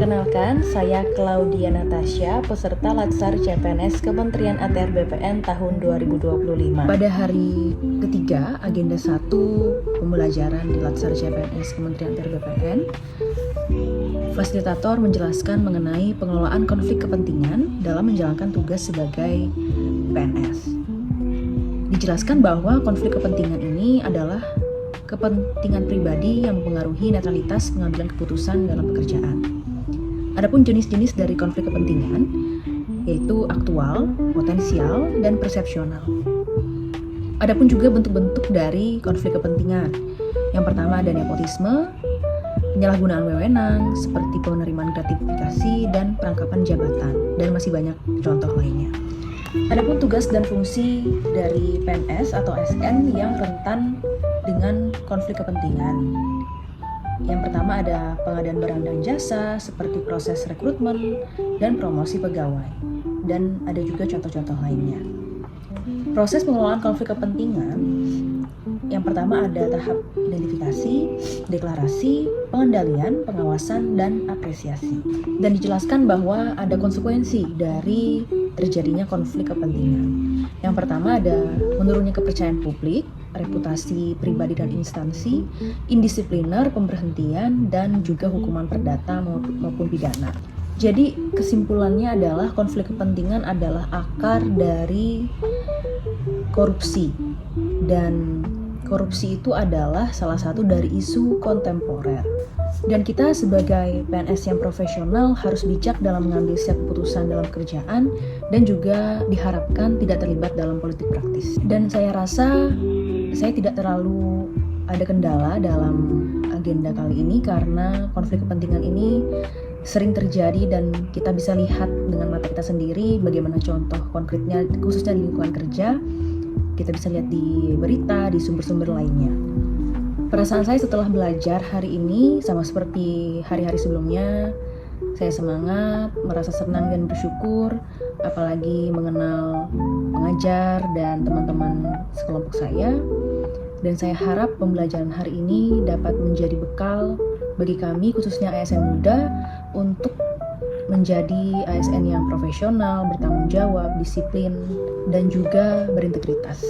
Perkenalkan, saya Claudia Natasha, peserta Latsar CPNS Kementerian ATR BPN tahun 2025. Pada hari ketiga, agenda 1 pembelajaran di Latsar CPNS Kementerian ATR BPN, fasilitator menjelaskan mengenai pengelolaan konflik kepentingan dalam menjalankan tugas sebagai PNS. Dijelaskan bahwa konflik kepentingan ini adalah kepentingan pribadi yang mempengaruhi netralitas pengambilan keputusan dalam pekerjaan. Adapun jenis-jenis dari konflik kepentingan yaitu aktual, potensial, dan persepsional. Adapun juga bentuk-bentuk dari konflik kepentingan. Yang pertama ada nepotisme, penyalahgunaan wewenang seperti penerimaan gratifikasi dan perangkapan jabatan, dan masih banyak contoh lainnya. Adapun tugas dan fungsi dari PNS atau ASN yang rentan dengan konflik kepentingan. Yang pertama ada pengadaan barang dan jasa seperti proses rekrutmen dan promosi pegawai, dan ada juga contoh-contoh lainnya. Proses pengelolaan konflik kepentingan yang pertama ada tahap identifikasi, deklarasi, pengendalian, pengawasan, dan apresiasi. Dan dijelaskan bahwa ada konsekuensi dari terjadinya konflik kepentingan. Yang pertama ada menurunnya kepercayaan publik, reputasi pribadi dan instansi, indisipliner, pemberhentian, dan juga hukuman perdata maupun pidana. Jadi kesimpulannya adalah konflik kepentingan adalah akar dari korupsi, dan korupsi itu adalah salah satu dari isu kontemporer. Dan kita sebagai PNS yang profesional harus bijak dalam mengambil setiap keputusan dalam pekerjaan dan juga diharapkan tidak terlibat dalam politik praktis. Dan saya rasa saya tidak terlalu ada kendala dalam agenda kali ini karena konflik kepentingan ini sering terjadi dan kita bisa lihat dengan mata kita sendiri bagaimana contoh konkretnya khususnya di lingkungan kerja. Kita bisa lihat di berita, di sumber-sumber lainnya. Perasaan saya setelah belajar hari ini sama seperti hari-hari sebelumnya, saya semangat, merasa senang dan bersyukur, apalagi mengenal pengajar dan teman-teman sekelompok saya. Dan saya harap pembelajaran hari ini dapat menjadi bekal bagi kami, khususnya ASN muda, untuk menjadi ASN yang profesional, bertanggung jawab, disiplin, dan juga berintegritas.